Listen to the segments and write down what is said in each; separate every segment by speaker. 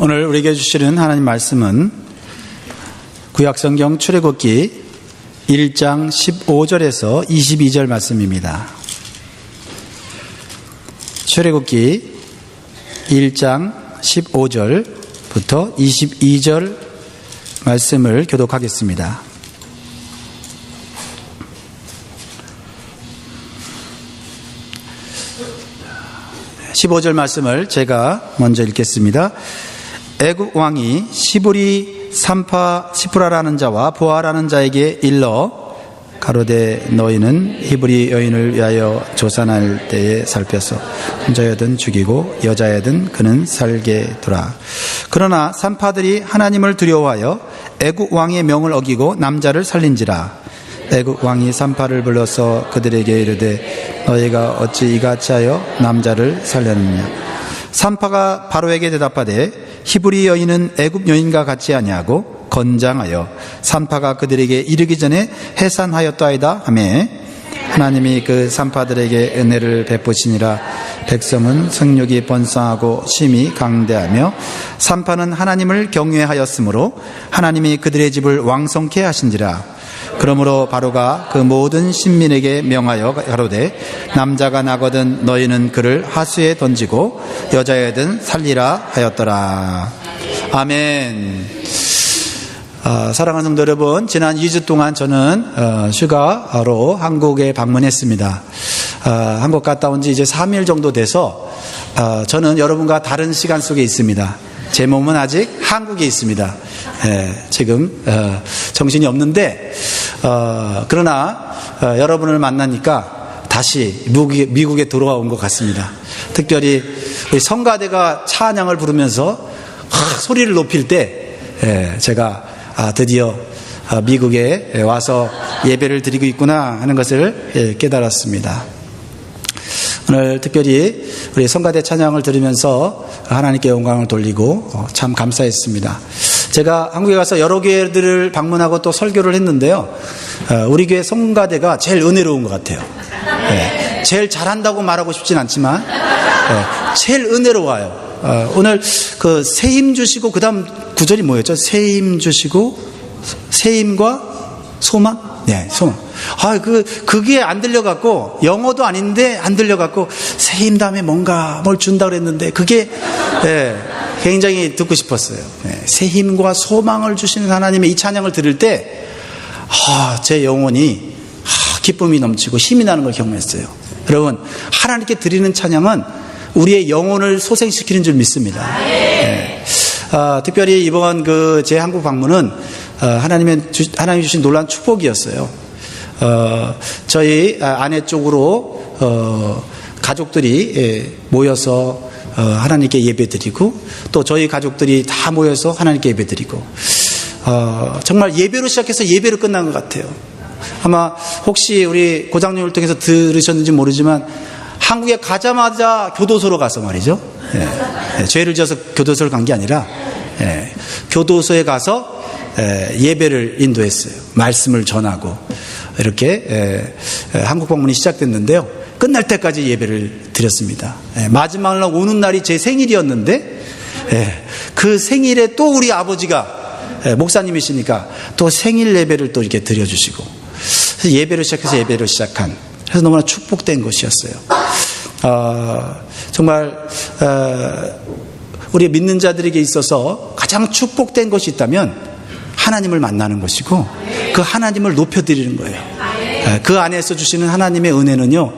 Speaker 1: 오늘 우리에게 주시는 하나님 말씀은 구약성경 출애굽기 1장 15절에서 22절 말씀입니다. 출애굽기 1장 15절부터 22절 말씀을 교독하겠습니다. 15절 말씀을 제가 먼저 읽겠습니다. 애굽 왕이 시브리 산파 시프라라는 자와 보아라는 자에게 일러 가로되 너희는 히브리 여인을 위하여 조산할 때에 살펴서 혼자여든 죽이고 여자여든 그는 살게 두라. 그러나 산파들이 하나님을 두려워하여 애굽 왕의 명을 어기고 남자를 살린지라. 애굽 왕이 산파를 불러서 그들에게 이르되 너희가 어찌 이같이 하여 남자를 살렸느냐. 산파가 바로에게 대답하되 히브리 여인은 애굽 여인과 같지 아니하고 건장하여 산파가 그들에게 이르기 전에 해산하였다이다 하매 하나님이 그 산파들에게 은혜를 베푸시니라. 백성은 성욕이 번성하고 심히 강대하며 산파는 하나님을 경외하였으므로 하나님이 그들의 집을 왕성케 하신지라. 그러므로 바로가 그 모든 신민에게 명하여 가로되 남자가 나거든 너희는 그를 하수에 던지고 여자여든 살리라 하였더라. 아멘. 사랑하는 성도 여러분, 지난 2주 동안 저는 휴가로 한국에 방문했습니다. 한국 갔다 온 지 이제 3일 정도 돼서 저는 여러분과 다른 시간 속에 있습니다. 제 몸은 아직 한국에 있습니다. 지금 정신이 없는데 그러나 여러분을 만나니까 다시 미국에 돌아온 것 같습니다. 특별히 우리 성가대가 찬양을 부르면서 소리를 높일 때 제가 드디어 미국에 와서 예배를 드리고 있구나 하는 것을 깨달았습니다. 오늘 특별히 우리 성가대 찬양을 들으면서 하나님께 영광을 돌리고 참 감사했습니다. 제가 한국에 가서 여러 교회들을 방문하고 또 설교를 했는데요. 우리 교회 성가대가 제일 은혜로운 것 같아요. 제일 잘한다고 말하고 싶진 않지만 제일 은혜로워요. 오늘 그 세임 주시고 그 다음 구절이 뭐였죠? 세임 주시고 세임과 소망? 네, 소망. 그게 안 들려갖고, 영어도 아닌데 안 들려갖고, 세임 다음에 뭔가 뭘 준다 그랬는데, 그게, 굉장히 듣고 싶었어요. 세임과 소망을 주시는 하나님의 이 찬양을 들을 때, 제 영혼이, 기쁨이 넘치고 힘이 나는 걸 경험했어요. 여러분, 하나님께 드리는 찬양은 우리의 영혼을 소생시키는 줄 믿습니다. 특별히 이번 제 한국 방문은, 하나님이 주신 놀라운 축복이었어요. 저희 아내 쪽으로 가족들이 모여서 하나님께 예배드리고 또 저희 가족들이 다 모여서 하나님께 예배드리고 정말 예배로 시작해서 예배로 끝난 것 같아요. 아마 혹시 우리 고장님을 통해서 들으셨는지 모르지만 한국에 가자마자 교도소로 가서 말이죠. 죄를 지어서 교도소를 간 게 아니라 교도소에 가서 예배를 인도했어요. 말씀을 전하고 이렇게 한국 방문이 시작됐는데요. 끝날 때까지 예배를 드렸습니다. 마지막 날 오는 날이 제 생일이었는데 그 생일에 또 우리 아버지가 목사님이시니까 또 생일 예배를 또 이렇게 드려주시고 그래서 예배를 시작해서 예배를 시작한 그래서 너무나 축복된 것이었어요. 정말 우리 믿는 자들에게 있어서 가장 축복된 것이 있다면 하나님을 만나는 것이고 그 하나님을 높여드리는 거예요. 그 안에서 주시는 하나님의 은혜는요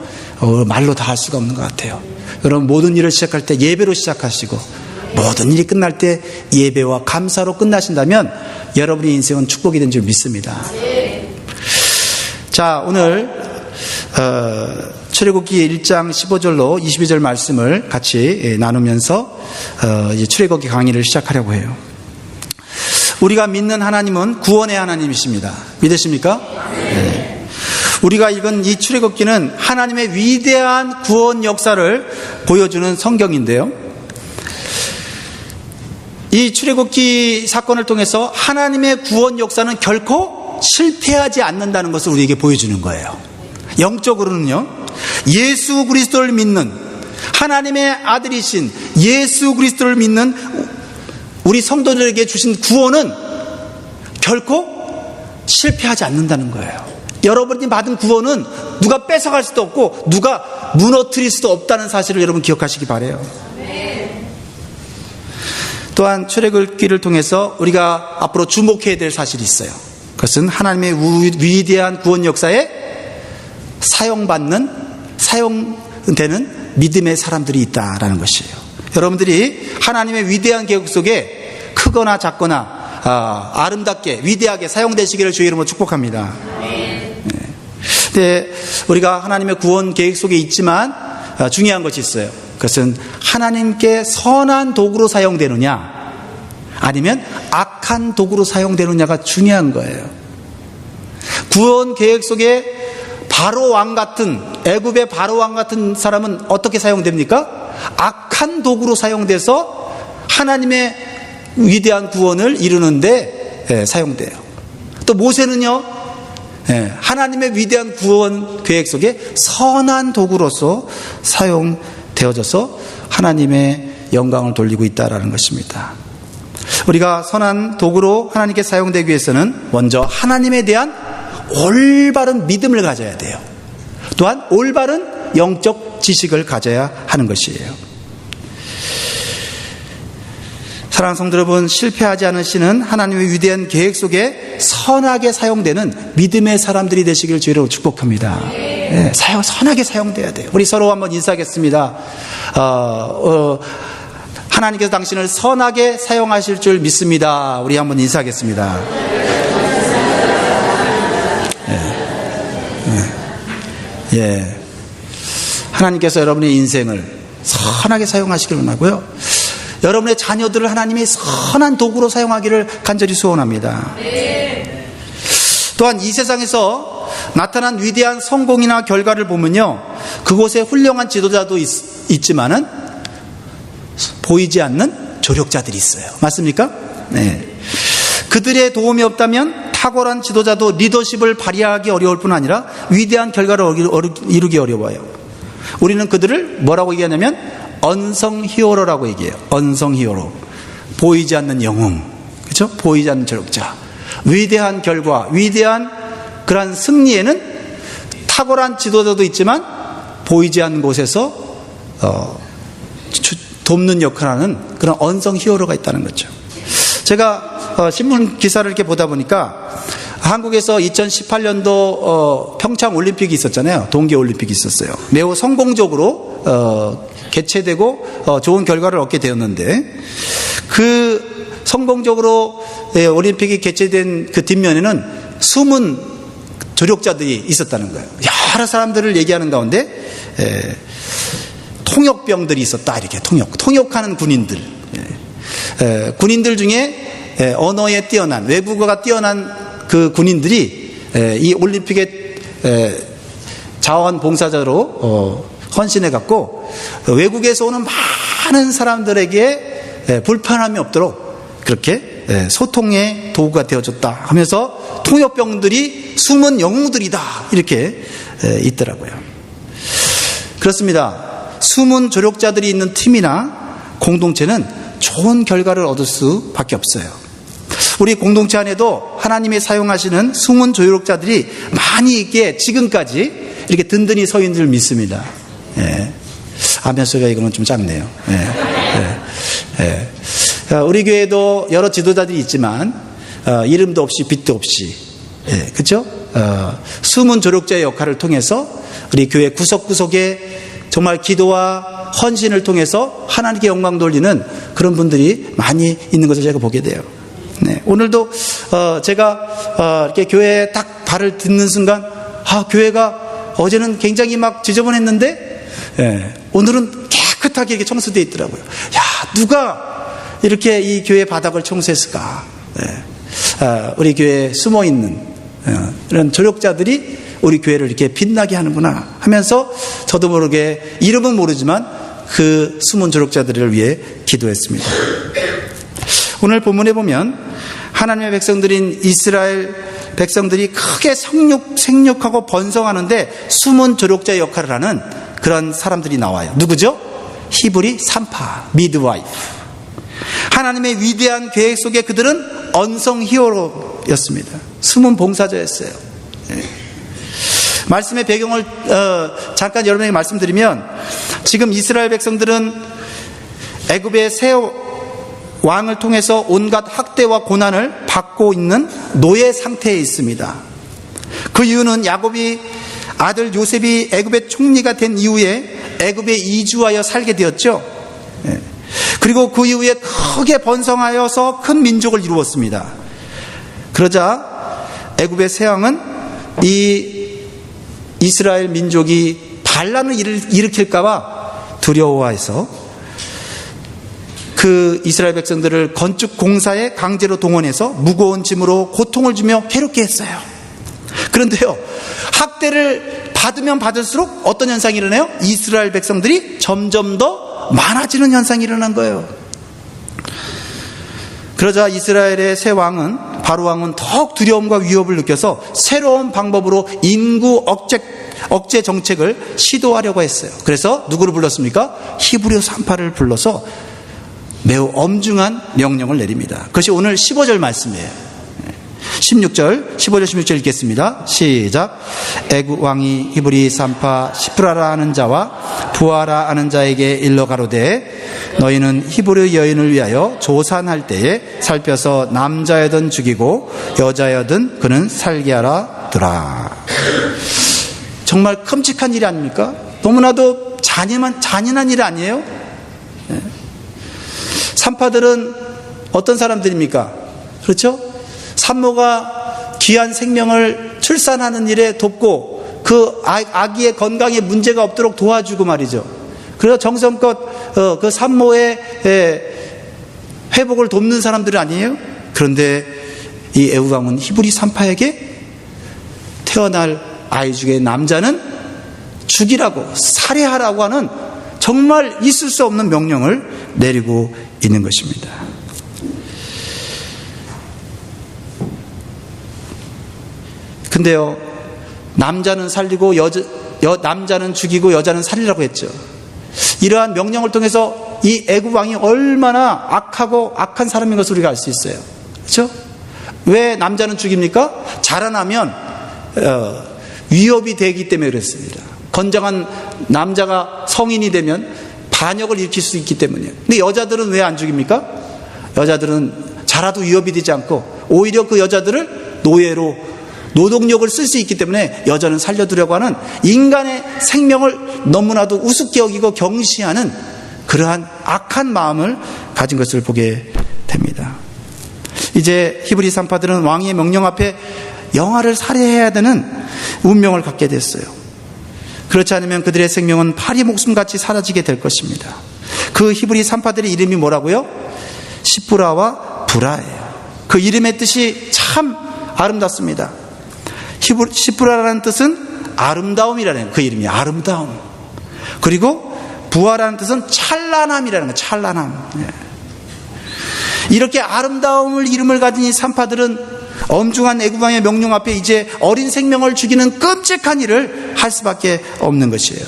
Speaker 1: 말로 다 할 수가 없는 것 같아요. 여러분 모든 일을 시작할 때 예배로 시작하시고 모든 일이 끝날 때 예배와 감사로 끝나신다면 여러분의 인생은 축복이 된 줄 믿습니다. 자, 오늘 출애굽기 1장 15절로 22절 말씀을 같이 나누면서 이제 출애굽기 강의를 시작하려고 해요. 우리가 믿는 하나님은 구원의 하나님이십니다. 믿으십니까? 네. 우리가 읽은 이 출애굽기는 하나님의 위대한 구원 역사를 보여주는 성경인데요. 이 출애굽기 사건을 통해서 하나님의 구원 역사는 결코 실패하지 않는다는 것을 우리에게 보여주는 거예요. 영적으로는요, 예수 그리스도를 믿는 하나님의 아들이신 예수 그리스도를 믿는 우리 성도들에게 주신 구원은 결코 실패하지 않는다는 거예요. 여러분이 받은 구원은 누가 뺏어갈 수도 없고 누가 무너뜨릴 수도 없다는 사실을 여러분 기억하시기 바라요. 또한 출애굽기를 통해서 우리가 앞으로 주목해야 될 사실이 있어요. 그것은 하나님의 위대한 구원 역사에 사용되는 믿음의 사람들이 있다라는 것이에요. 여러분들이 하나님의 위대한 계획 속에 크거나 작거나 아름답게 위대하게 사용되시기를 주의 이름으로 축복합니다. 네, 우리가 하나님의 구원 계획 속에 있지만 중요한 것이 있어요. 그것은 하나님께 선한 도구로 사용되느냐 아니면 악한 도구로 사용되느냐가 중요한 거예요. 구원 계획 속에 바로 왕 같은, 애굽의 바로 왕 같은 사람은 어떻게 사용됩니까? 악한 도구로 사용돼서 하나님의 위대한 구원을 이루는데 사용돼요. 또 모세는요, 하나님의 위대한 구원 계획 속에 선한 도구로서 사용되어져서 하나님의 영광을 돌리고 있다는 것입니다. 우리가 선한 도구로 하나님께 사용되기 위해서는 먼저 하나님에 대한 올바른 믿음을 가져야 돼요. 또한 올바른 영적 지식을 가져야 하는 것이에요. 사랑하는 성도 여러분, 실패하지 않으시는 하나님의 위대한 계획 속에 선하게 사용되는 믿음의 사람들이 되시기를 주의로 축복합니다. 네, 선하게 사용돼야 돼요. 우리 서로 한번 인사하겠습니다. 하나님께서 당신을 선하게 사용하실 줄 믿습니다. 우리 한번 인사하겠습니다. 예. 하나님께서 여러분의 인생을 선하게 사용하시기를 원하고요. 여러분의 자녀들을 하나님의 선한 도구로 사용하기를 간절히 소원합니다. 또한 이 세상에서 나타난 위대한 성공이나 결과를 보면요, 그곳에 훌륭한 지도자도 있지만은 보이지 않는 조력자들이 있어요. 맞습니까? 네. 그들의 도움이 없다면 탁월한 지도자도 리더십을 발휘하기 어려울 뿐 아니라 위대한 결과를 이루기 어려워요. 우리는 그들을 뭐라고 얘기하냐면 언성 히어로라고 얘기해요. 언성 히어로. 보이지 않는 영웅. 그렇죠? 보이지 않는 조력자. 위대한 결과, 위대한 그러한 승리에는 탁월한 지도자도 있지만 보이지 않는 곳에서 돕는 역할을 하는 그런 언성 히어로가 있다는 거죠. 제가 신문 기사를 이렇게 보다 보니까 한국에서 2018년도 평창 올림픽이 있었잖아요. 동계 올림픽이 있었어요. 매우 성공적으로 개최되고 좋은 결과를 얻게 되었는데, 그 성공적으로 올림픽이 개최된 그 뒷면에는 숨은 조력자들이 있었다는 거예요. 여러 사람들을 얘기하는 가운데 통역병들이 있었다, 이렇게 통역하는 군인들, 군인들 중에 언어에 뛰어난, 외국어가 뛰어난 그 군인들이 이 올림픽의 자원봉사자로 헌신해 갖고 외국에서 오는 많은 사람들에게 불편함이 없도록 그렇게 소통의 도구가 되어줬다 하면서 통역병들이 숨은 영웅들이다, 이렇게 있더라고요. 그렇습니다. 숨은 조력자들이 있는 팀이나 공동체는 좋은 결과를 얻을 수밖에 없어요. 우리 공동체 안에도 하나님이 사용하시는 숨은 조력자들이 많이 있기에 지금까지 이렇게 든든히 서 있는 줄 믿습니다. 예. 아멘 소리가 이거는 좀 작네요. 우리 교회도 여러 지도자들이 있지만 이름도 없이 빛도 없이, 그렇죠? 숨은 조력자의 역할을 통해서 우리 교회 구석구석에 정말 기도와 헌신을 통해서 하나님께 영광 돌리는 그런 분들이 많이 있는 것을 제가 보게 돼요. 네, 오늘도 제가 이렇게 교회에 딱 발을 딛는 순간, 교회가 어제는 굉장히 막 지저분했는데 오늘은 깨끗하게 이렇게 청소되어 있더라고요. 야, 누가 이렇게 이 교회 바닥을 청소했을까? 우리 교회에 숨어 있는 이런 조력자들이 우리 교회를 이렇게 빛나게 하는구나 하면서 저도 모르게, 이름은 모르지만 그 숨은 조력자들을 위해 기도했습니다. 오늘 본문에 보면 하나님의 백성들인 이스라엘 백성들이 크게 생육하고 번성하는데 숨은 조력자의 역할을 하는 그런 사람들이 나와요. 누구죠? 히브리 산파, 미드와이프. 하나님의 위대한 계획 속에 그들은 언성 히어로였습니다. 숨은 봉사자였어요. 말씀의 배경을 잠깐 여러분에게 말씀드리면, 지금 이스라엘 백성들은 애굽의 새 왕을 통해서 온갖 학대와 고난을 받고 있는 노예 상태에 있습니다. 그 이유는 야곱이 아들 요셉이 애굽의 총리가 된 이후에 애굽에 이주하여 살게 되었죠. 그리고 그 이후에 크게 번성하여서 큰 민족을 이루었습니다. 그러자 애굽의 새 왕은 이 이스라엘 민족이 반란을 일으킬까 봐 두려워해서 그 이스라엘 백성들을 건축 공사에 강제로 동원해서 무거운 짐으로 고통을 주며 괴롭게 했어요. 그런데요, 학대를 받으면 받을수록 어떤 현상이 일어나요? 이스라엘 백성들이 점점 더 많아지는 현상이 일어난 거예요. 그러자 이스라엘의 새 왕은, 바로 왕은 더욱 두려움과 위협을 느껴서 새로운 방법으로 인구 억제 정책을 시도하려고 했어요. 그래서 누구를 불렀습니까? 히브리 산파를 불러서 매우 엄중한 명령을 내립니다. 그것이 오늘 15절 말씀이에요. 16절, 15절, 16절 읽겠습니다. 시작. 애굽 왕이 히브리 산파 시프라라 하는 자와 부하라 하는 자에게 일러 가로되, 너희는 히브리 여인을 위하여 조산할 때에 살펴서 남자여든 죽이고 여자여든 그는 살게 하라더라. 정말 끔찍한 일이 아닙니까? 너무나도 잔인한 일 아니에요? 산파들은 어떤 사람들입니까? 그렇죠? 산모가 귀한 생명을 출산하는 일에 돕고 그 아기의 건강에 문제가 없도록 도와주고 말이죠. 그래서 정성껏 그 산모의 회복을 돕는 사람들 아니에요? 그런데 이 애굽 왕은 히브리 산파에게 태어날 아이 중에 남자는 죽이라고, 살해하라고 하는 정말 있을 수 없는 명령을 내리고 있는 것입니다. 근데요, 남자는 살리고 남자는 죽이고 여자는 살리라고 했죠. 이러한 명령을 통해서 이 애굽 왕이 얼마나 악한 사람인 것을 우리가 알 수 있어요. 그렇죠? 왜 남자는 죽입니까? 자라나면 위협이 되기 때문에 그랬습니다. 건장한 남자가 성인이 되면 반역을 일으킬 수 있기 때문이에요. 근데 여자들은 왜 안 죽입니까? 여자들은 자라도 위협이 되지 않고 오히려 그 여자들을 노예로, 노동력을 쓸 수 있기 때문에 여자는 살려두려고 하는 인간의 생명을 너무나도 우습게 여기고 경시하는 그러한 악한 마음을 가진 것을 보게 됩니다. 이제 히브리 산파들은 왕의 명령 앞에 영아를 살해해야 되는 운명을 갖게 됐어요. 그렇지 않으면 그들의 생명은 파리 목숨같이 사라지게 될 것입니다. 그 히브리 산파들의 이름이 뭐라고요? 시프라와 부라예요. 그 이름의 뜻이 참 아름답습니다. 시프라라는 뜻은 아름다움이라는, 그 이름이 아름다움. 그리고 부하라는 뜻은 찬란함이라는 거예요. 찬란함. 이렇게 아름다움을 이름을 가진 이 산파들은 엄중한 애굽 왕의 명령 앞에 이제 어린 생명을 죽이는 끔찍한 일을 할 수밖에 없는 것이에요.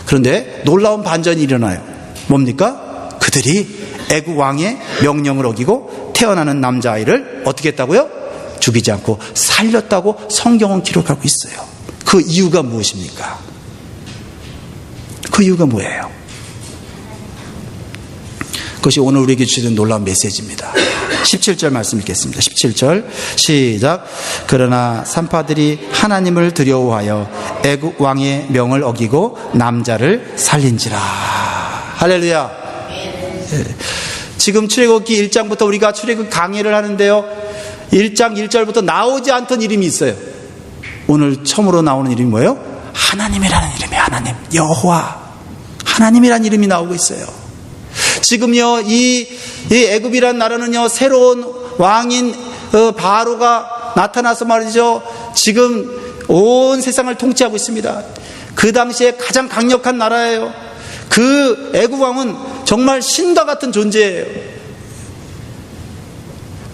Speaker 1: 그런데 놀라운 반전이 일어나요. 뭡니까? 그들이 애굽 왕의 명령을 어기고 태어나는 남자아이를 어떻게 했다고요? 죽이지 않고 살렸다고 성경은 기록하고 있어요. 그 이유가 무엇입니까? 그 이유가 뭐예요? 그것이 오늘 우리에게 주시는 놀라운 메시지입니다. 17절 말씀 읽겠습니다. 17절 시작. 그러나 산파들이 하나님을 두려워하여 애굽 왕의 명을 어기고 남자를 살린지라. 할렐루야. 지금 출애굽기 1장부터 우리가 출애굽 강의를 하는데요, 1장 1절부터 나오지 않던 이름이 있어요. 오늘 처음으로 나오는 이름이 뭐예요? 하나님이라는 이름이에요. 하나님, 여호와, 하나님이라는 이름이 나오고 있어요. 지금요, 이 애굽이라는 나라는요, 새로운 왕인 바로가 나타나서 말이죠, 지금 온 세상을 통치하고 있습니다. 그 당시에 가장 강력한 나라예요. 그 애굽 왕은 정말 신과 같은 존재예요.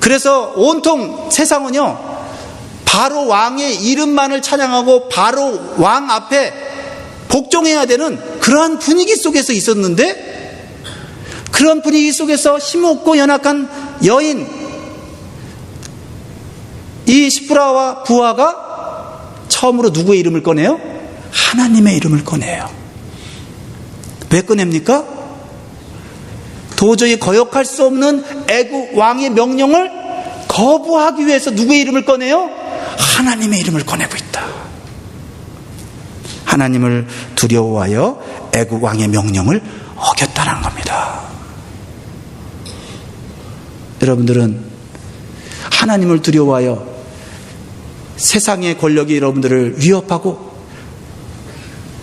Speaker 1: 그래서 온통 세상은요, 바로 왕의 이름만을 찬양하고 바로 왕 앞에 복종해야 되는 그러한 분위기 속에서 있었는데, 그런 분위기 속에서 힘없고 연약한 여인, 이 시프라와 부하가 처음으로 누구의 이름을 꺼내요? 하나님의 이름을 꺼내요. 왜 꺼냅니까? 도저히 거역할 수 없는 애굽 왕의 명령을 거부하기 위해서 누구의 이름을 꺼내요? 하나님의 이름을 꺼내고 있다. 하나님을 두려워하여 애굽 왕의 명령을 어겼다는 겁니다. 여러분들은 하나님을 두려워하여 세상의 권력이 여러분들을 위협하고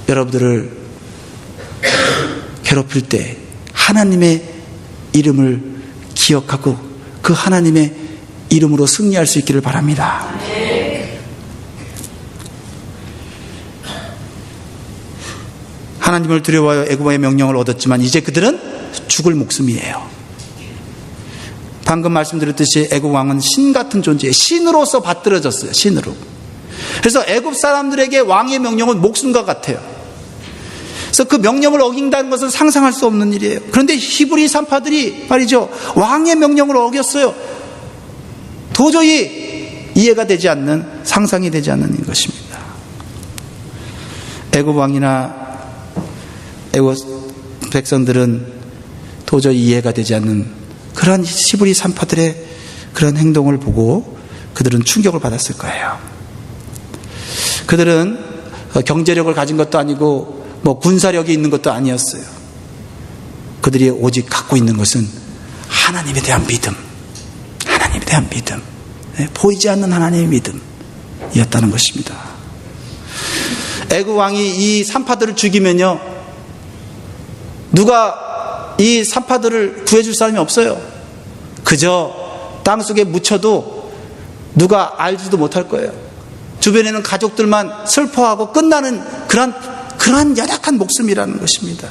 Speaker 1: 여러분들을 괴롭힐 때 하나님의 이름을 기억하고 그 하나님의 이름으로 승리할 수 있기를 바랍니다. 하나님을 두려워하여 애굽의 명령을 얻었지만 이제 그들은 죽을 목숨이에요. 방금 말씀드렸듯이 애굽 왕은 신 같은 존재예요. 신으로서 받들어졌어요. 신으로. 그래서 애굽 사람들에게 왕의 명령은 목숨과 같아요. 그래서 그 명령을 어긴다는 것은 상상할 수 없는 일이에요. 그런데 히브리 산파들이 말이죠, 왕의 명령을 어겼어요. 도저히 이해가 되지 않는, 상상이 되지 않는 것입니다. 애굽 왕이나 애굽 백성들은 도저히 이해가 되지 않는 그러한 히브리 산파들의 그런 행동을 보고 그들은 충격을 받았을 거예요. 그들은 경제력을 가진 것도 아니고 군사력이 있는 것도 아니었어요. 그들이 오직 갖고 있는 것은 하나님에 대한 믿음, 하나님에 대한 믿음, 보이지 않는 하나님의 믿음이었다는 것입니다. 애굽 왕이 이 산파들을 죽이면요, 누가 이 산파들을 구해줄 사람이 없어요. 그저 땅속에 묻혀도 누가 알지도 못할 거예요. 주변에는 가족들만 슬퍼하고 끝나는 그러한 연약한 목숨이라는 것입니다.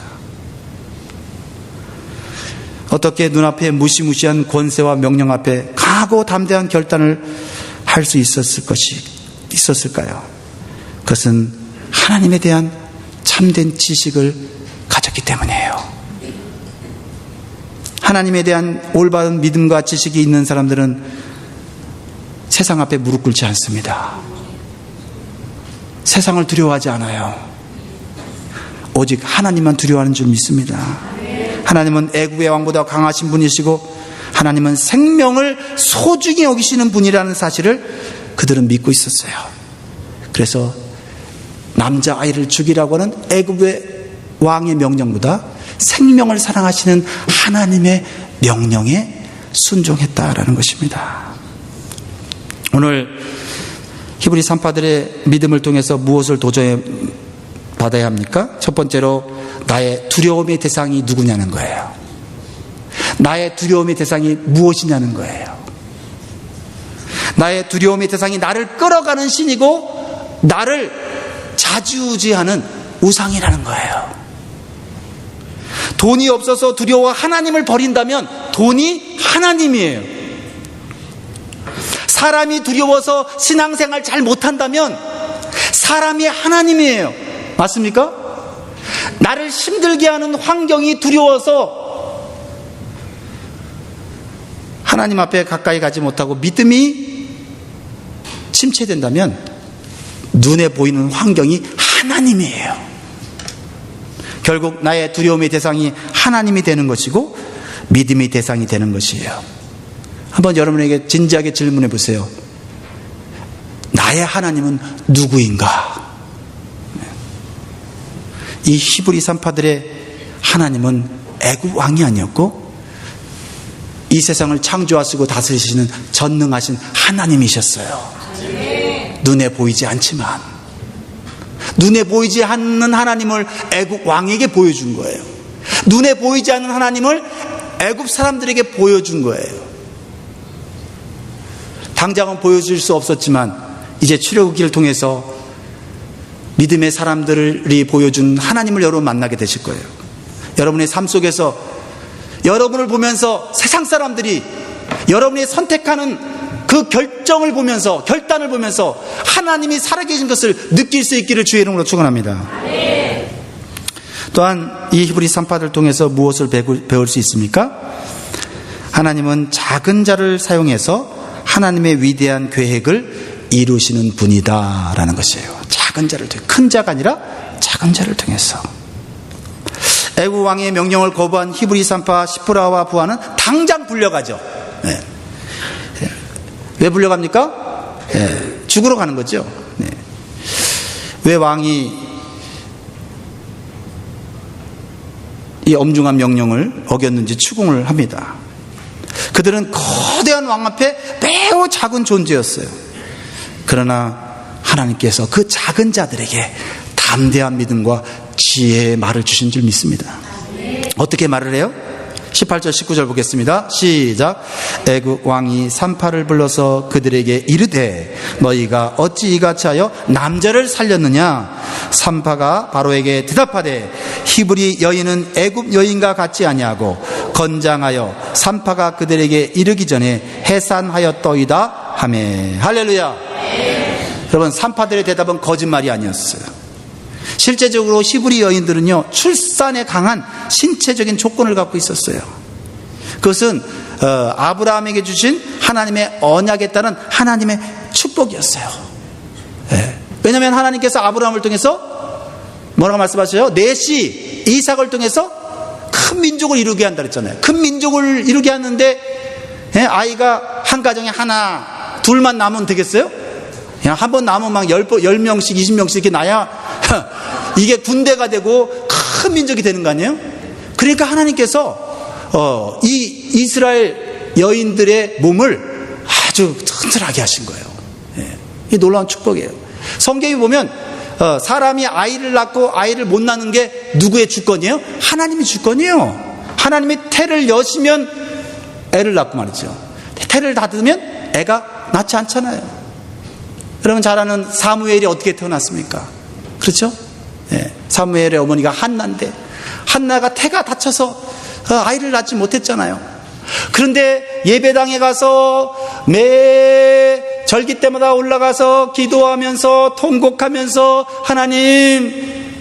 Speaker 1: 어떻게 눈앞에 무시무시한 권세와 명령 앞에 강하고 담대한 결단을 할 수 있었을까요? 그것은 하나님에 대한 참된 지식을 가졌기 때문이에요. 하나님에 대한 올바른 믿음과 지식이 있는 사람들은 세상 앞에 무릎 꿇지 않습니다. 세상을 두려워하지 않아요. 오직 하나님만 두려워하는 줄 믿습니다. 하나님은 애굽의 왕보다 강하신 분이시고 하나님은 생명을 소중히 여기시는 분이라는 사실을 그들은 믿고 있었어요. 그래서 남자아이를 죽이라고 하는 애굽의 왕의 명령보다 생명을 사랑하시는 하나님의 명령에 순종했다라는 것입니다. 오늘 히브리 산파들의 믿음을 통해서 무엇을 도전해 받아야 합니까? 첫 번째로 나의 두려움의 대상이 누구냐는 거예요. 나의 두려움의 대상이 무엇이냐는 거예요. 나의 두려움의 대상이 나를 끌어가는 신이고 나를 좌지우지하는 우상이라는 거예요. 돈이 없어서 두려워 하나님을 버린다면 돈이 하나님이에요. 사람이 두려워서 신앙생활 잘 못한다면 사람이 하나님이에요. 맞습니까? 나를 힘들게 하는 환경이 두려워서 하나님 앞에 가까이 가지 못하고 믿음이 침체된다면 눈에 보이는 환경이 하나님이에요. 결국 나의 두려움의 대상이 하나님이 되는 것이고 믿음의 대상이 되는 것이에요. 한번 여러분에게 진지하게 질문해 보세요. 나의 하나님은 누구인가? 이 히브리 산파들의 하나님은 애굽 왕이 아니었고 이 세상을 창조하시고 다스리시는 전능하신 하나님이셨어요. 눈에 보이지 않지만 눈에 보이지 않는 하나님을 애굽 왕에게 보여준 거예요. 눈에 보이지 않는 하나님을 애굽 사람들에게 보여준 거예요. 당장은 보여줄 수 없었지만 이제 출애굽기를 통해서 믿음의 사람들이 보여준 하나님을 여러분 만나게 되실 거예요. 여러분의 삶 속에서 여러분을 보면서 세상 사람들이 여러분이 선택하는 그 결정을 보면서, 결단을 보면서 하나님이 살아계신 것을 느낄 수 있기를 주의 이름으로 축원합니다. 또한 이 히브리 산파들을 통해서 무엇을 배울 수 있습니까? 하나님은 작은 자를 사용해서 하나님의 위대한 계획을 이루시는 분이다라는 것이에요. 작은 자를 통해, 큰 자가 아니라 작은 자를 통해서. 애굽 왕의 명령을 거부한 히브리 산파 시프라와 부하는 당장 불려가죠. 네. 왜 불려갑니까? 네. 죽으러 가는 거죠. 네. 왜 왕이 이 엄중한 명령을 어겼는지 추궁을 합니다. 그들은 거대한 왕 앞에 매우 작은 존재였어요. 그러나 하나님께서 그 작은 자들에게 담대한 믿음과 지혜의 말을 주신 줄 믿습니다. 어떻게 말을 해요? 18절 19절 보겠습니다. 시작. 애굽 왕이 산파를 불러서 그들에게 이르되 너희가 어찌 이같이 하여 남자를 살렸느냐? 산파가 바로에게 대답하되 히브리 여인은 애굽 여인과 같지 아니하고 건장하여 산파가 그들에게 이르기 전에 해산하였더이다 하매. 할렐루야. 여러분, 산파들의 대답은 거짓말이 아니었어요. 실제적으로 히브리 여인들은요, 출산에 강한 신체적인 조건을 갖고 있었어요. 그것은 아브라함에게 주신 하나님의 언약에 따른 하나님의 축복이었어요. 네. 왜냐하면 하나님께서 아브라함을 통해서 뭐라고 말씀하셔요? 넷이 이삭을 통해서 큰 민족을 이루게 한다 그랬잖아요. 큰 민족을 이루게 하는데 아이가 한 가정에 하나 둘만 낳으면 되겠어요? 그냥 한 번 낳으면 막 10명씩 20명씩 이렇게 낳아야 이게 군대가 되고 큰 민족이 되는 거 아니에요? 그러니까 하나님께서 이 이스라엘 여인들의 몸을 아주 튼튼하게 하신 거예요. 이 놀라운 축복이에요. 성경에 보면 사람이 아이를 낳고 아이를 못 낳는 게 누구의 주권이에요? 하나님의 주권이에요. 하나님이 태를 여시면 애를 낳고 말이죠. 태를 닫으면 애가 낳지 않잖아요. 여러분 잘 아는 사무엘이 어떻게 태어났습니까? 그렇죠? 네. 사무엘의 어머니가 한나인데 한나가 태가 다쳐서 아이를 낳지 못했잖아요. 그런데 예배당에 가서 매 절기 때마다 올라가서 기도하면서 통곡하면서 하나님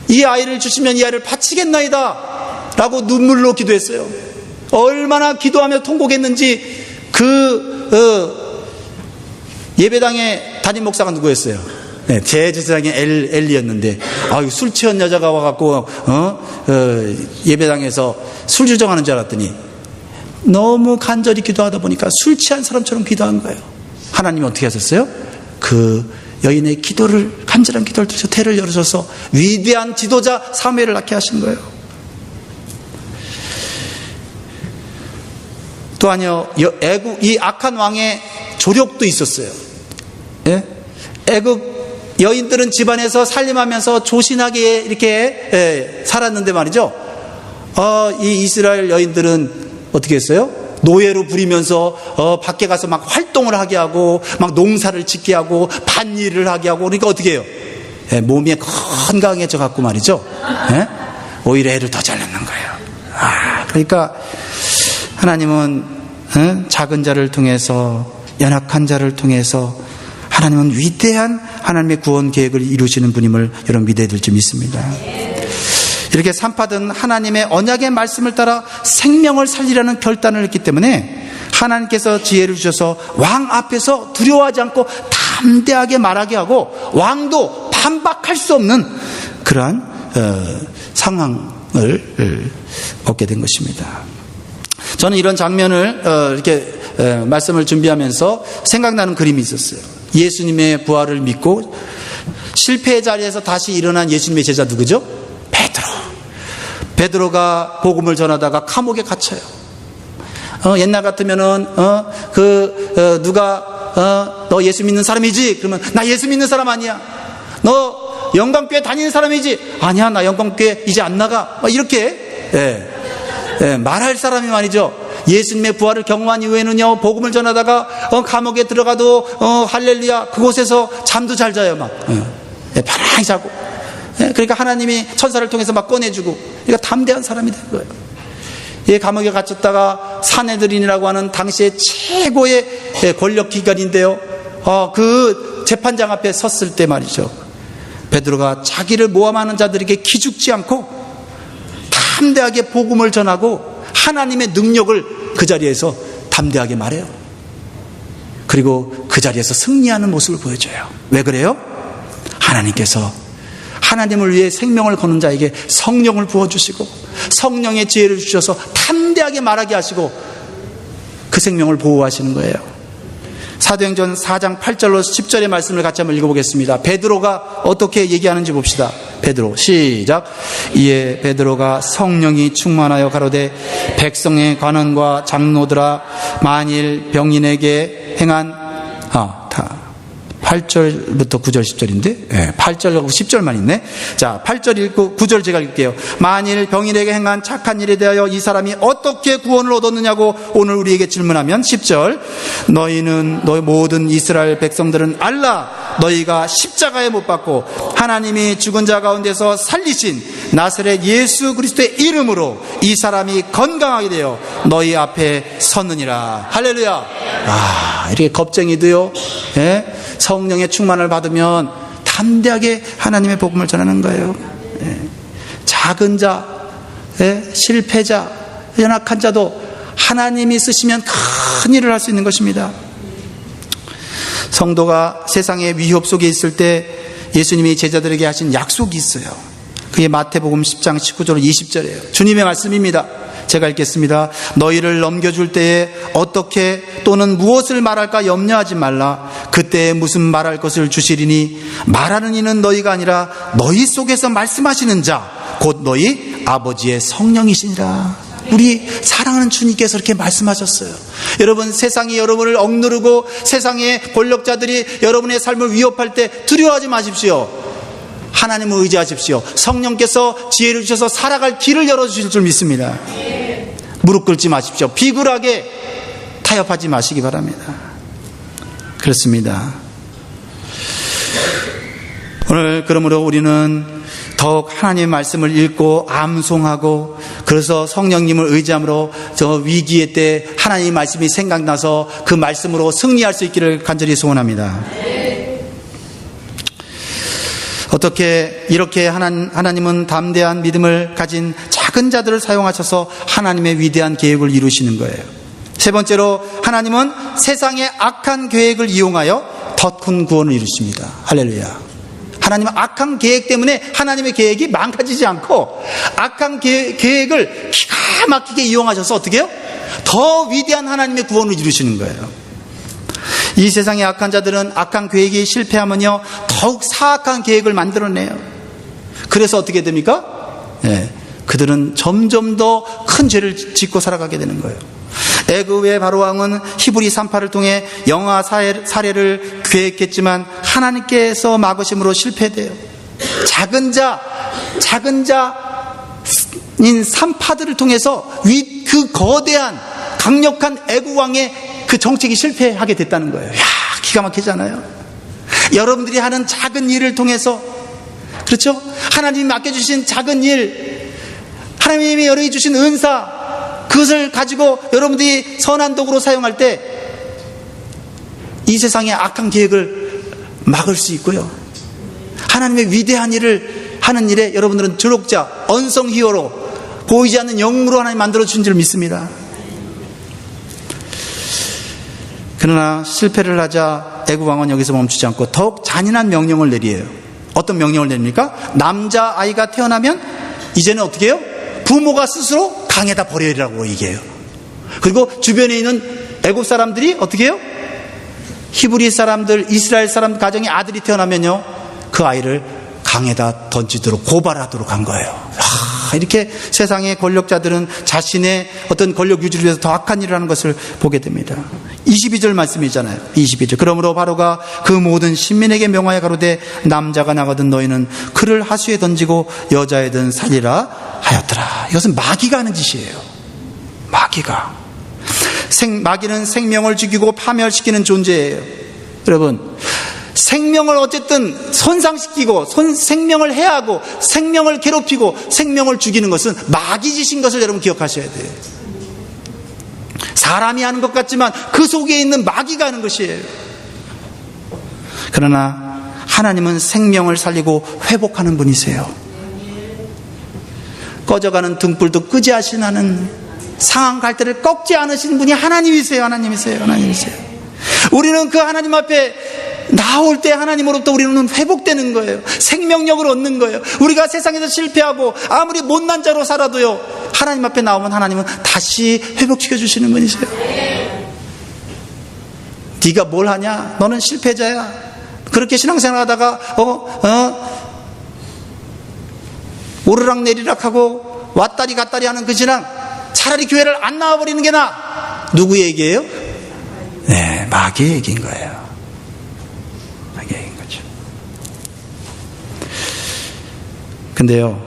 Speaker 1: 이 아이를 주시면 이 아이를 바치겠나이다 라고 눈물로 기도했어요. 얼마나 기도하며 통곡했는지 예배당의 담임 목사가 누구였어요? 네, 제사장의 엘리였는데 술 취한 여자가 와갖고 예배당에서 술 주정하는 줄 알았더니 너무 간절히 기도하다 보니까 술 취한 사람처럼 기도한 거예요. 하나님이 어떻게 하셨어요? 그 여인의 기도를, 간절한 기도를 들으셔서 태를 열으셔서 위대한 지도자 사무엘을 낳게 하신 거예요. 또한요, 애굽 이 악한 왕의 조력도 있었어요. 예? 애굽 여인들은 집안에서 살림하면서 조신하게 이렇게 살았는데 말이죠. 이 이스라엘 여인들은 어떻게 했어요? 노예로 부리면서 밖에 가서 막 활동을 하게 하고 막 농사를 짓게 하고 밭일을 하게 하고 그러니까 어떻게 해요? 예, 몸이 건강해져 갖고 말이죠. 예? 오히려 애를 더 잘 낳는 거예요. 그러니까 하나님은 작은 자를 통해서 연약한 자를 통해서 하나님은 위대한 하나님의 구원 계획을 이루시는 분임을 여러분 믿어야 될 줄 믿습니다. 이렇게 산파들은 하나님의 언약의 말씀을 따라 생명을 살리라는 결단을 했기 때문에 하나님께서 지혜를 주셔서 왕 앞에서 두려워하지 않고 담대하게 말하게 하고 왕도 반박할 수 없는 그러한 상황을 얻게 된 것입니다. 저는 이런 장면을 이렇게 말씀을 준비하면서 생각나는 그림이 있었어요. 예수님의 부활을 믿고 실패의 자리에서 다시 일어난 예수님의 제자 누구죠? 베드로가 복음을 전하다가 감옥에 갇혀요. 옛날 같으면은 누가 너 예수 믿는 사람이지? 그러면 나 예수 믿는 사람 아니야. 너 영광교회 다니는 사람이지? 아니야, 나 영광교회 이제 안 나가. 이렇게 말할 사람이 말이죠. 예수님의 부활을 경험한 이후에는요, 복음을 전하다가 감옥에 들어가도 할렐루야, 그곳에서 잠도 잘 자요. 막 편안히 자고. 그러니까 하나님이 천사를 통해서 막 꺼내주고, 그러니까 담대한 사람이 된 거예요. 이 감옥에 갇혔다가 산헤드린이라고 하는 당시의 최고의 권력 기관인데요, 그 재판장 앞에 섰을 때 말이죠, 베드로가 자기를 모함하는 자들에게 기죽지 않고 담대하게 복음을 전하고 하나님의 능력을 그 자리에서 담대하게 말해요. 그리고 그 자리에서 승리하는 모습을 보여줘요. 왜 그래요? 하나님께서 하나님을 위해 생명을 거는 자에게 성령을 부어주시고 성령의 지혜를 주셔서 담대하게 말하게 하시고 그 생명을 보호하시는 거예요. 사도행전 4장 8절로 10절의 말씀을 같이 한번 읽어보겠습니다. 베드로가 어떻게 얘기하는지 봅시다. 베드로 시작. 이에 베드로가 성령이 충만하여 가로되 백성의 관원과 장로들아 만일 병인에게 행한 8절부터 9절 10절인데 8절하고 10절만 있네. 자, 8절 읽고 9절 제가 읽을게요. 만일 병인에게 행한 착한 일에 대하여 이 사람이 어떻게 구원을 얻었느냐고 오늘 우리에게 질문하면 10절 너희는 너희 모든 이스라엘 백성들은 알라 너희가 십자가에 못 박고 하나님이 죽은 자 가운데서 살리신 나사렛 예수 그리스도의 이름으로 이 사람이 건강하게 되어 너희 앞에 섰느니라. 할렐루야. 이렇게 겁쟁이도요, 성령의 충만을 받으면 담대하게 하나님의 복음을 전하는 거예요. 작은 자, 실패자, 연약한 자도 하나님이 쓰시면 큰 일을 할 수 있는 것입니다. 성도가 세상의 위협 속에 있을 때 예수님이 제자들에게 하신 약속이 있어요. 그게 마태복음 10장 19절 20절이에요. 주님의 말씀입니다. 제가 읽겠습니다. 너희를 넘겨줄 때에 어떻게 또는 무엇을 말할까 염려하지 말라. 그때 무슨 말할 것을 주시리니 말하는 이는 너희가 아니라 너희 속에서 말씀하시는 자 곧 너희 아버지의 성령이시니라. 우리 사랑하는 주님께서 이렇게 말씀하셨어요. 여러분, 세상이 여러분을 억누르고 세상의 권력자들이 여러분의 삶을 위협할 때 두려워하지 마십시오. 하나님을 의지하십시오. 성령께서 지혜를 주셔서 살아갈 길을 열어주실 줄 믿습니다. 무릎 꿇지 마십시오. 비굴하게 타협하지 마시기 바랍니다. 그렇습니다. 오늘 그러므로 우리는 더욱 하나님의 말씀을 읽고 암송하고 그래서 성령님을 의지함으로 저 위기의 때 하나님의 말씀이 생각나서 그 말씀으로 승리할 수 있기를 간절히 소원합니다. 어떻게 이렇게 하나님은 담대한 믿음을 가진 작은 자들을 사용하셔서 하나님의 위대한 계획을 이루시는 거예요. 세 번째로 하나님은 세상의 악한 계획을 이용하여 더 큰 구원을 이루십니다. 할렐루야. 하나님은 악한 계획 때문에 하나님의 계획이 망가지지 않고 악한 계획을 기가 막히게 이용하셔서 어떻게 해요? 더 위대한 하나님의 구원을 이루시는 거예요. 이 세상의 악한 자들은 악한 계획이 실패하면요 더욱 사악한 계획을 만들어내요. 그래서 어떻게 됩니까? 그들은 점점 더 큰 죄를 짓고 살아가게 되는 거예요. 애굽의 바로왕은 히브리 산파를 통해 영아 살해를 계획했지만 하나님께서 막으심으로 실패돼요. 작은 자인 산파들을 통해서 그 거대한 강력한 애굽 왕의 그 정책이 실패하게 됐다는 거예요. 기가 막히잖아요. 여러분들이 하는 작은 일을 통해서, 그렇죠? 하나님이 맡겨주신 작은 일, 하나님이 여러분이 주신 은사, 그것을 가지고 여러분들이 선한 도구로 사용할 때 이 세상의 악한 계획을 막을 수 있고요. 하나님의 위대한 일을 하는 일에 여러분들은 조력자, 언성 히어로, 보이지 않는 영웅으로 하나님 만들어주신 줄 믿습니다. 그러나 실패를 하자 애굽 왕은 여기서 멈추지 않고 더욱 잔인한 명령을 내려요. 어떤 명령을 내립니까? 남자아이가 태어나면 이제는 어떻게 해요? 부모가 스스로 강에다 버리라고 얘기해요. 그리고 주변에 있는 애굽 사람들이 어떻게 해요? 히브리 사람들, 이스라엘 사람 가정에 아들이 태어나면요 그 아이를 강에다 던지도록 고발하도록 한 거예요. 이렇게 세상의 권력자들은 자신의 어떤 권력 유지를 위해서 더 악한 일을 하는 것을 보게 됩니다. 22절 말씀이잖아요. 22절. 그러므로 바로가 그 모든 신민에게 명하여 가로되 남자가 나거든 너희는 그를 하수에 던지고 여자애든 살리라 하였더라. 이것은 마귀가 하는 짓이에요. 마귀는 생명을 죽이고 파멸시키는 존재예요. 여러분, 생명을 어쨌든 손상시키고 생명을 해하고 생명을 괴롭히고 생명을 죽이는 것은 마귀짓인 것을 여러분 기억하셔야 돼요. 사람이 하는 것 같지만 그 속에 있는 마귀가 하는 것이에요. 그러나 하나님은 생명을 살리고 회복하는 분이세요. 꺼져가는 등불도 끄지 않으시는, 상한 갈대를 꺾지 않으신 분이 하나님이세요. 우리는 그 하나님 앞에 나올 때 하나님으로부터 우리는 회복되는 거예요. 생명력을 얻는 거예요. 우리가 세상에서 실패하고 아무리 못난 자로 살아도요, 하나님 앞에 나오면 하나님은 다시 회복시켜 주시는 분이세요. 네가 뭘 하냐? 너는 실패자야. 그렇게 신앙생활 하다가 오르락 내리락 하고 왔다리 갔다리 하는 그 신앙, 차라리 교회를 안 나와버리는 게 나아. 누구 얘기예요? 네, 마귀의 얘기인 거예요. 마귀의 얘기인 거죠. 근데요,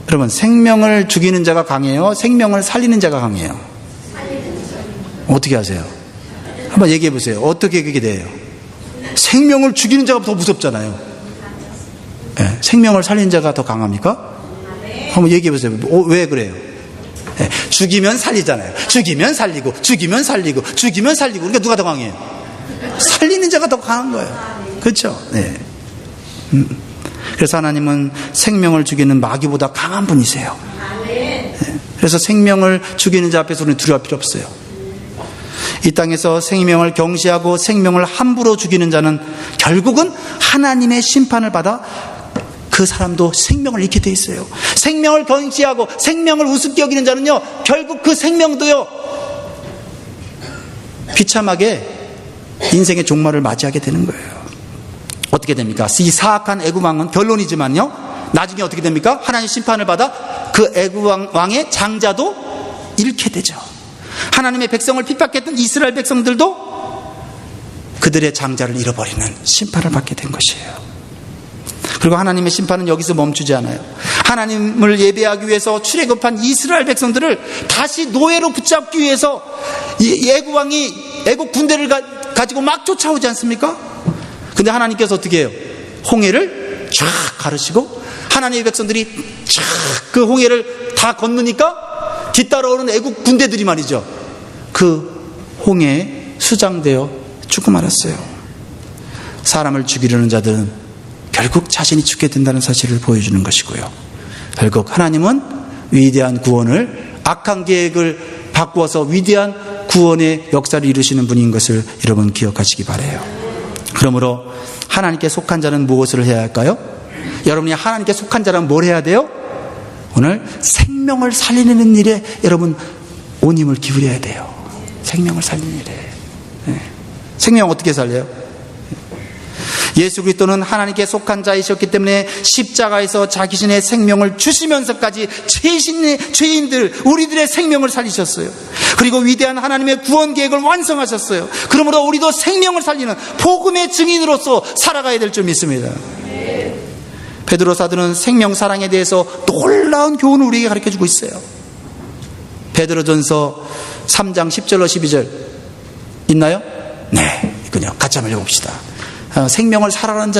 Speaker 1: 여러분, 생명을 죽이는 자가 강해요? 생명을 살리는 자가 강해요? 어떻게 하세요? 한번 얘기해 보세요. 어떻게 그게 돼요? 생명을 죽이는 자가 더 무섭잖아요. 네, 생명을 살리는 자가 더 강합니까? 한번 얘기해 보세요. 왜 그래요? 네, 죽이면 살리잖아요. 죽이면 살리고, 죽이면 살리고, 죽이면 살리고. 그러니까 누가 더 강해요? 살리는 자가 더 강한 거예요. 그렇죠? 네. 그래서 하나님은 생명을 죽이는 마귀보다 강한 분이세요. 네. 그래서 생명을 죽이는 자 앞에서 우리는 두려워할 필요 없어요. 이 땅에서 생명을 경시하고 생명을 함부로 죽이는 자는 결국은 하나님의 심판을 받아 그 사람도 생명을 잃게 돼 있어요. 생명을 경시하고 생명을 우습게 여기는 자는요, 결국 그 생명도요, 비참하게 인생의 종말을 맞이하게 되는 거예요. 어떻게 됩니까? 이 사악한 애굽왕은 결론이지만요, 나중에 어떻게 됩니까? 하나님 심판을 받아 그 애굽왕의 장자도 잃게 되죠. 하나님의 백성을 핍박했던 이스라엘 백성들도 그들의 장자를 잃어버리는 심판을 받게 된 것이에요. 그리고 하나님의 심판은 여기서 멈추지 않아요. 하나님을 예배하기 위해서 출애굽한 이스라엘 백성들을 다시 노예로 붙잡기 위해서 애굽 왕이 애굽 군대를 가지고 막 쫓아오지 않습니까? 근데 하나님께서 어떻게 해요? 홍해를 쫙 가르시고 하나님의 백성들이 쫙 그 홍해를 다 건너니까 뒤따라오는 애국 군대들이 말이죠, 그 홍해에 수장되어 죽고 말았어요. 사람을 죽이려는 자들은 결국 자신이 죽게 된다는 사실을 보여주는 것이고요, 결국 하나님은 위대한 구원을, 악한 계획을 바꾸어서 위대한 구원의 역사를 이루시는 분인 것을 여러분 기억하시기 바라요. 그러므로 하나님께 속한 자는 무엇을 해야 할까요? 여러분이 하나님께 속한 자라면 뭘 해야 돼요? 오늘 생명을 살리는 일에 여러분 온 힘을 기울여야 돼요. 생명을 살리는 일에. 네. 생명 어떻게 살려요? 예수 그리스도는 하나님께 속한 자이셨기 때문에 십자가에서 자기신의 생명을 주시면서까지 죄인들, 우리들의 생명을 살리셨어요. 그리고 위대한 하나님의 구원 계획을 완성하셨어요. 그러므로 우리도 생명을 살리는 복음의 증인으로서 살아가야 될 줄 믿습니다. 베드로 사도는 생명 사랑에 대해서 놀라운 교훈을 우리에게 가르쳐주고 있어요. 베드로전서 3장 10절로 12절 있나요? 네, 있군요. 같이 한번 읽어봅시다. 생명을 살아가는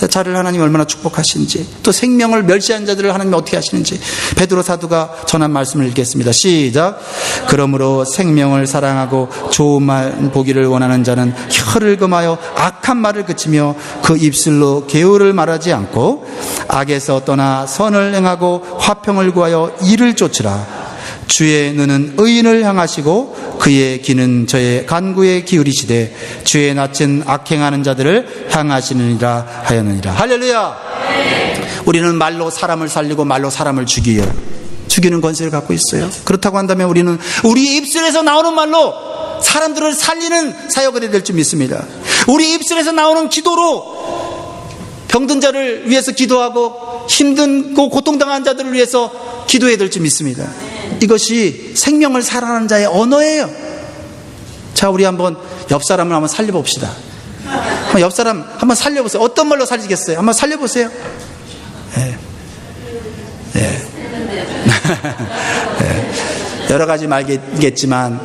Speaker 1: 자를 하나님이 얼마나 축복하시는지, 또 생명을 멸시한 자들을 하나님이 어떻게 하시는지 베드로 사도가 전한 말씀을 읽겠습니다. 시작. 그러므로 생명을 사랑하고 좋은 말 보기를 원하는 자는 혀를 금하여 악한 말을 그치며 그 입술로 계율을 말하지 않고 악에서 떠나 선을 행하고 화평을 구하여 이를 쫓으라. 주의 눈은 의인을 향하시고 그의 귀는 저의 간구에 기울이시되 주의 낯은 악행하는 자들을 향하시느니라 하였느니라. 할렐루야. 우리는 말로 사람을 살리고 말로 사람을 죽이는 권세를 갖고 있어요. 그렇다고 한다면 우리는 우리 입술에서 나오는 말로 사람들을 살리는 사역을 해야 될 줄 믿습니다. 우리 입술에서 나오는 기도로 병든 자를 위해서 기도하고 힘든고 고통당한 자들을 위해서 기도해야 될 줄 믿습니다. 이것이 생명을 살아가는 자의 언어예요. 자, 우리 한번 옆 사람을 한번 살려봅시다. 옆 사람 한번 살려보세요. 어떤 말로 살리겠어요? 한번 살려보세요. 네. 네. 네. 여러 가지 말겠지만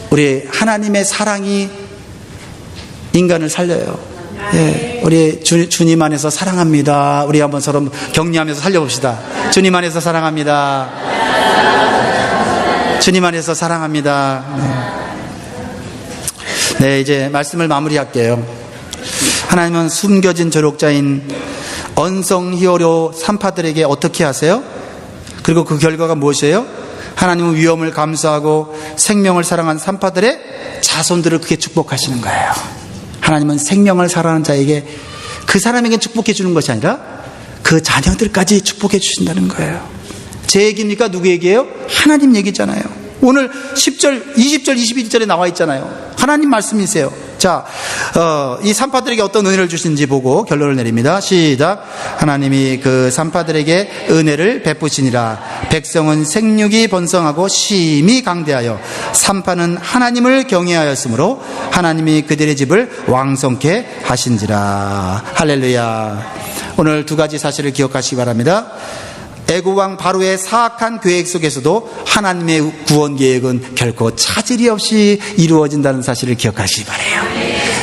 Speaker 1: 우리 하나님의 사랑이 인간을 살려요. 예, 우리 주님 안에서 사랑합니다. 우리 한번 서로 격려하면서 살려봅시다. 주님 안에서 사랑합니다. 주님 안에서 사랑합니다. 네, 이제 말씀을 마무리할게요. 하나님은 숨겨진 조력자인 언성 히어로 산파들에게 어떻게 하세요? 그리고 그 결과가 무엇이에요? 하나님은 위험을 감수하고 생명을 사랑한 산파들의 자손들을 그렇게 축복하시는 거예요. 하나님은 생명을 사랑하는 자에게 그 사람에게 축복해 주는 것이 아니라 그 자녀들까지 축복해 주신다는 거예요. 제 얘기입니까? 누구 얘기예요? 하나님 얘기잖아요. 오늘 10절, 20절, 21절에 나와 있잖아요. 하나님 말씀이세요. 자, 이 산파들에게 어떤 은혜를 주신지 보고 결론을 내립니다. 시작. 하나님이 그 산파들에게 은혜를 베푸시니라. 백성은 생육이 번성하고 심히 강대하여 산파는 하나님을 경외하였으므로 하나님이 그들의 집을 왕성케 하신지라. 할렐루야. 오늘 두 가지 사실을 기억하시기 바랍니다. 애굽왕 바로의 사악한 계획 속에서도 하나님의 구원 계획은 결코 차질이 없이 이루어진다는 사실을 기억하시기 바라요.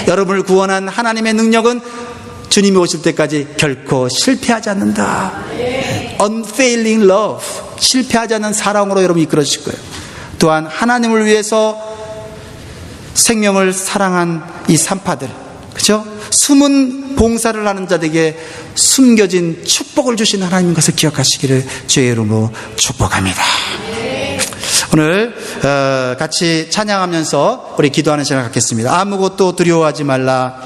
Speaker 1: 여러분을 구원한 하나님의 능력은 주님이 오실 때까지 결코 실패하지 않는다. Unfailing love, 실패하지 않는 사랑으로 여러분 이끌어주실 거예요. 또한 하나님을 위해서 생명을 사랑한 이 산파들, 그렇죠? 숨은 봉사를 하는 자들에게 숨겨진 축복을 주신 하나님인 것을 기억하시기를 주의 이름으로 축복합니다. 오늘 같이 찬양하면서 우리 기도하는 시간을 갖겠습니다. 아무것도 두려워하지 말라.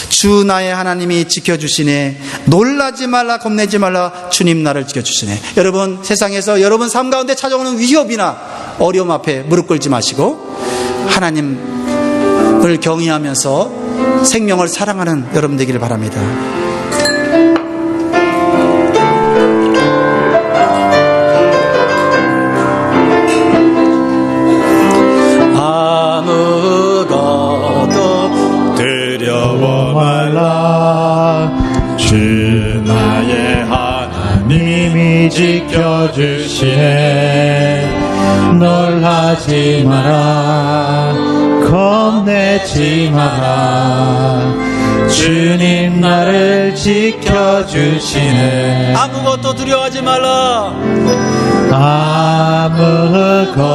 Speaker 1: 주 나의 하나님이 지켜주시네. 놀라지 말라, 겁내지 말라. 주님 나를 지켜주시네. 여러분, 세상에서 여러분 삶 가운데 찾아오는 위협이나 어려움 앞에 무릎 꿇지 마시고 하나님을 경외하면서 생명을 사랑하는 여러분 되기를 바랍니다.
Speaker 2: 아무것도 두려워 말라. 주 나의 하나님이 지켜주시네. 놀라지 마라, 겁내지 마라. 주님 나를 지켜주시네.
Speaker 1: 아무것도 두려워하지 말라.
Speaker 2: 아무것도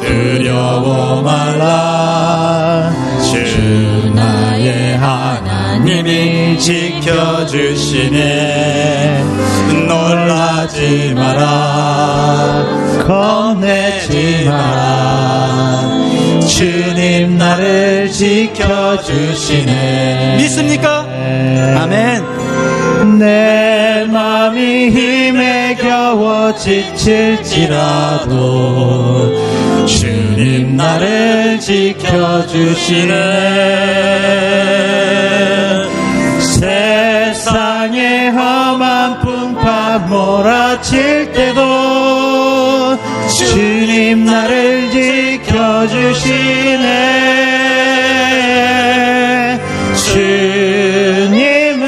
Speaker 2: 두려워 말라. 주 나의 하나님이 지켜주시네. 놀라지 마라, 겁내지 마라. 주님 나를 지켜주시네.
Speaker 1: 믿습니까? 아멘.
Speaker 2: 내 맘이 힘에 겨워 지칠지라도 주님 나를 지켜주시네. 세상의 험한 풍파 몰아칠 때도 주님 나를 지켜주시네. 주님은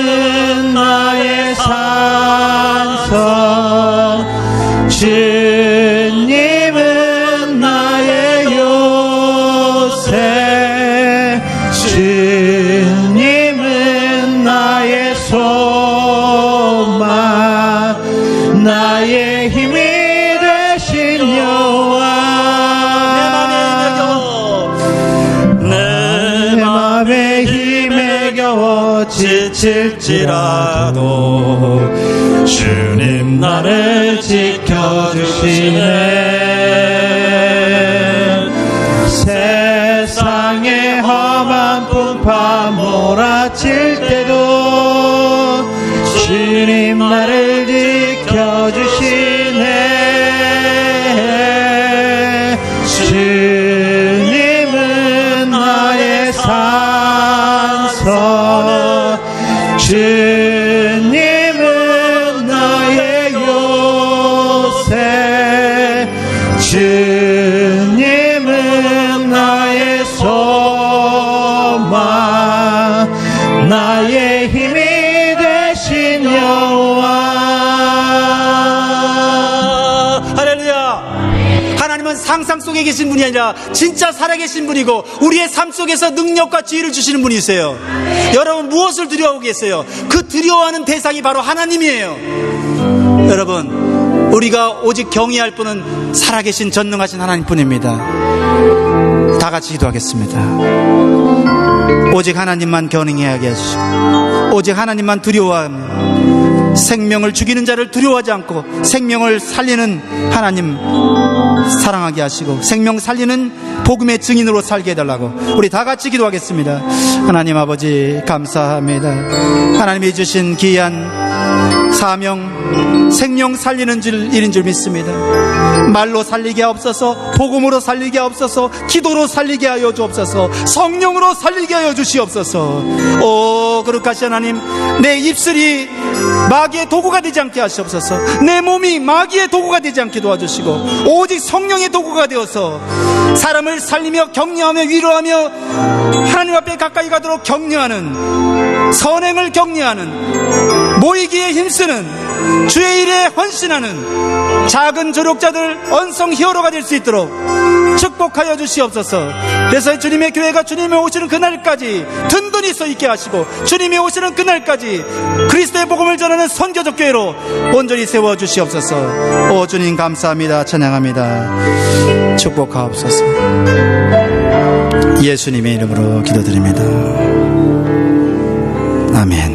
Speaker 2: 나의 산성, 주님은 나의 요새, 주님은 나의 소망, 나의 힘이 되신 여호와. 내 맘에 힘에 겨워 지칠지라도 주님 나를 지켜주시네. 세상의 험한 풍파 몰아칠 때도 주님 나를 지켜주시네. 주님은 나의 산성, 주님은 나의 요새, 주님은 나의 소망, 나의 힘이 되신 여호와.
Speaker 1: 할렐루야. 하나님은 상상 속에 계신 분이 아니라 진짜 살아계신 분이고 우리의 삶 속에서 능력과 지혜를 주시는 분이세요. 여러분, 무엇을 두려워하고 계세요? 그 두려워하는 대상이 바로 하나님이에요. 여러분, 우리가 오직 경외할 분은 살아계신 전능하신 하나님뿐입니다. 다 같이 기도하겠습니다. 오직 하나님만 견인하게 해주시고 오직 하나님만 두려워하며 생명을 죽이는 자를 두려워하지 않고 생명을 살리는 하나님 사랑하게 하시고 생명 살리는 복음의 증인으로 살게 해달라고 우리 다 같이 기도하겠습니다. 하나님 아버지 감사합니다. 하나님이 주신 귀한 사명, 생명 살리는 일인 줄 믿습니다. 말로 살리게 하옵소서, 복음으로 살리게 하옵소서, 기도로 살리게 하여 주옵소서, 성령으로 살리게 하여 주시옵소서. 오 거룩하신 하나님, 내 입술이 마귀의 도구가 되지 않게 하시옵소서. 내 몸이 마귀의 도구가 되지 않게 도와주시고 오직 성령의 도구가 되어서 사람을 살리며 격려하며 위로하며 하나님 앞에 가까이 가도록 격려하는, 선행을 격려하는, 모이기에 힘쓰는, 주의 일에 헌신하는 작은 조력자들 언성 히어로가 될 수 있도록 축복하여 주시옵소서. 그래서 주님의 교회가 주님이 오시는 그날까지 든든히 서 있게 하시고 주님이 오시는 그날까지 그리스도의 복음을 전하는 선교적 교회로 온전히 세워 주시옵소서. 오 주님 감사합니다. 찬양합니다. 축복하옵소서. 예수님의 이름으로 기도드립니다. 아멘.